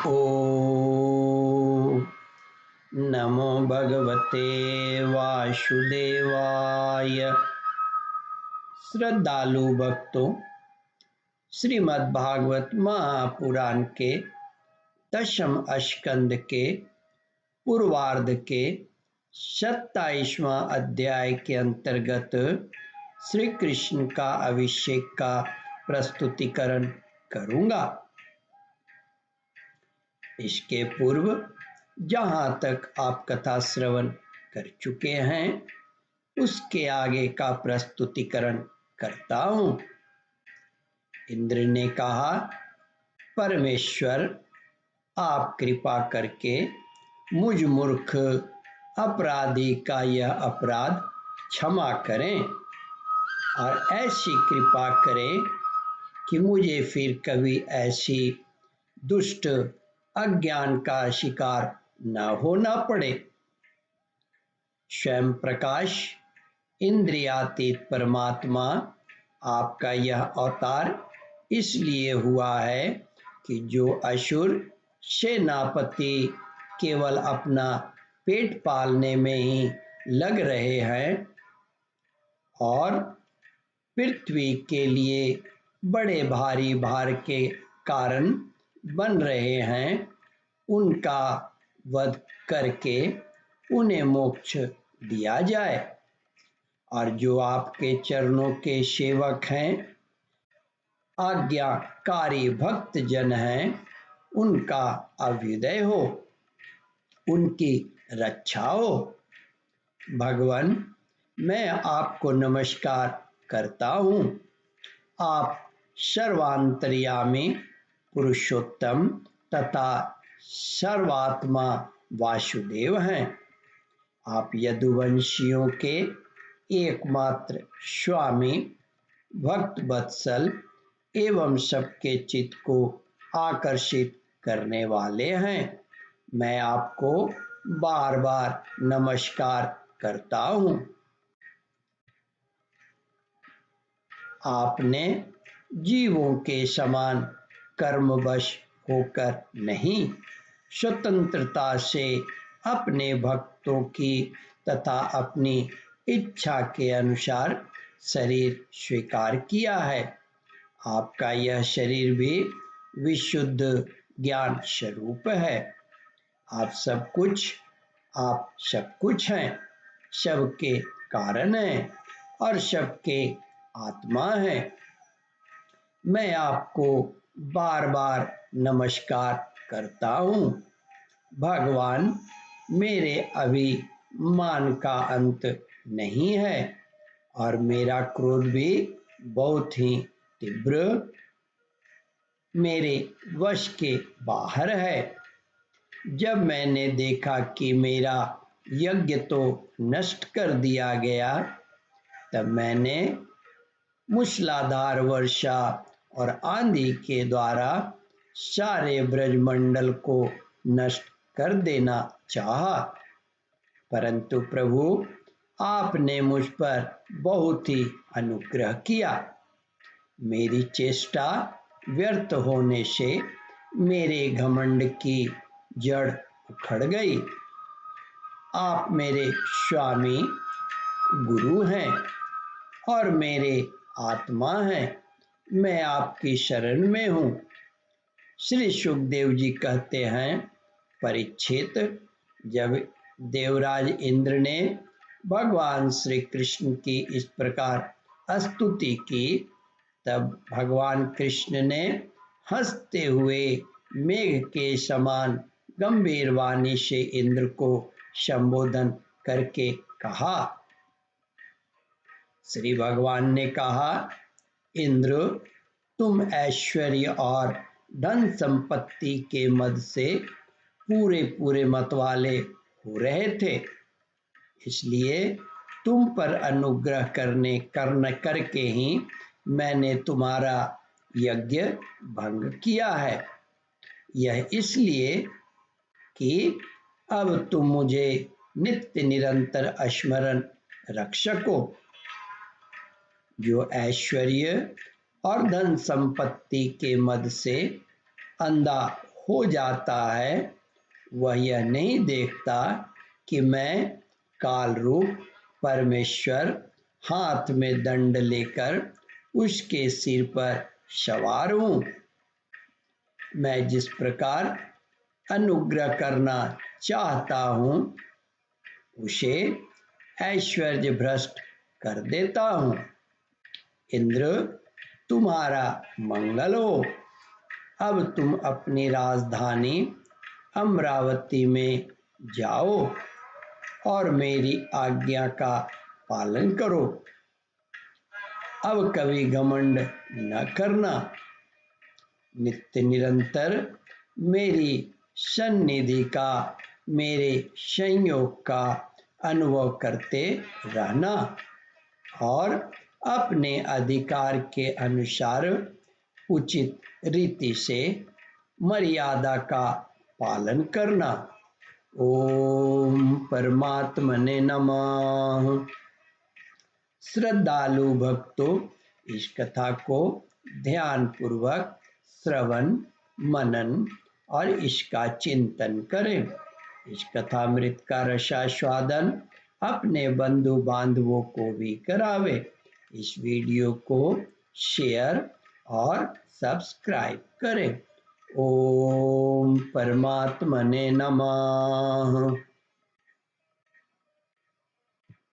ओम नमो भगवते वासुदेवाय। श्रद्धालु भक्तों, श्रीमद् भागवत महापुराण के दशम स्कंद के पूर्वार्ध के 27वां अध्याय के अंतर्गत श्री कृष्ण का अभिषेक का प्रस्तुतिकरण करूंगा। इसके पूर्व जहां तक आप कथा श्रवण कर चुके हैं उसके आगे का प्रस्तुतिकरण करता हूं। इंद्र ने कहा, परमेश्वर आप कृपा करके मुझ मूर्ख अपराधी का यह अपराध क्षमा करें और ऐसी कृपा करें कि मुझे फिर कभी ऐसी दुष्ट अज्ञान का शिकार न होना पड़े। स्वयं प्रकाश इंद्रियातीत परमात्मा आपका यह अवतार इसलिए हुआ है कि जो असुर सेनापति केवल अपना पेट पालने में ही लग रहे हैं और पृथ्वी के लिए बड़े भारी भार के कारण बन रहे हैं, उनका वध करके उन्हें मोक्ष दिया जाए। और जो आपके चरणों के सेवक हैं, आज्ञाकारी भक्त जन हैं, उनका अभ्युदय हो, उनकी रक्षा हो। भगवान, मैं आपको नमस्कार करता हूँ। आप सर्वांतर्यामी पुरुषोत्तम तथा सर्वात्मा वासुदेव हैं। आप यदुवंशियों के एकमात्र स्वामी, भक्त वत्सल एवं सबके चित्त को आकर्षित करने वाले हैं। मैं आपको बार बार नमस्कार करता हूँ। आपने जीवों के समान कर्मवश होकर नहीं, स्वतंत्रता से अपने भक्तों की तथा अपनी इच्छा के अनुसार शरीर स्वीकार किया है। आपका यह शरीर भी विशुद्ध ज्ञान स्वरूप है। आप सब कुछ हैं, सबके कारण हैं और सबके आत्मा हैं। मैं आपको बार बार नमस्कार करता हूँ। भगवान, मेरे अभिमान का अंत नहीं है और मेरा क्रोध भी बहुत ही तीव्र मेरे वश के बाहर है। जब मैंने देखा कि मेरा यज्ञ तो नष्ट कर दिया गया, तब मैंने मूसलाधार वर्षा और आंधी के द्वारा सारे ब्रजमंडल को नष्ट कर देना चाहा, परंतु प्रभु आपने मुझ पर बहुत ही अनुग्रह किया। मेरी चेष्टा व्यर्थ होने से मेरे घमंड की जड़ उखड़ गई। आप मेरे स्वामी गुरु हैं और मेरे आत्मा हैं। मैं आपकी शरण में हूँ। श्री सुखदेव जी कहते हैं, परीक्षित, जब देवराज इंद्र ने भगवान श्री कृष्ण की इस प्रकार स्तुति की, तब भगवान कृष्ण ने हंसते हुए मेघ के समान गंभीर वाणी से इंद्र को संबोधन करके कहा। श्री भगवान ने कहा, इंद्र, तुम ऐश्वर्य और धन संपत्ति के मद से पूरे मतवाले हो रहे थे, इसलिए तुम पर अनुग्रह करके ही मैंने तुम्हारा यज्ञ भंग किया है। यह इसलिए कि अब तुम मुझे नित्य निरंतर स्मरण रख सको। जो ऐश्वर्य और धन संपत्ति के मद से अंधा हो जाता है वह यह नहीं देखता कि मैं काल रूप परमेश्वर हाथ में दंड लेकर उसके सिर पर सवार हूँ। मैं जिस प्रकार अनुग्रह करना चाहता हूँ उसे ऐश्वर्य भ्रष्ट कर देता हूँ। इंद्र, तुम्हारा मंगल हो। अब तुम अपनी राजधानी अमरावती में जाओ और मेरी आज्ञा का पालन करो। अब कभी घमंड न करना। नित्य निरंतर मेरी सन्निधि का, मेरे संयोग का अनुभव करते रहना और अपने अधिकार के अनुसार उचित रीति से मर्यादा का पालन करना। ओम परमात्मने नमः। श्रद्धालु भक्तों, इस कथा को ध्यान पूर्वक श्रवण, मनन और इसका चिंतन करें। इस कथामृत का रसास्वादन अपने बंधु बांधवों को भी करावे। इस वीडियो को शेयर और सब्सक्राइब करें। ओम परमात्मने नमः।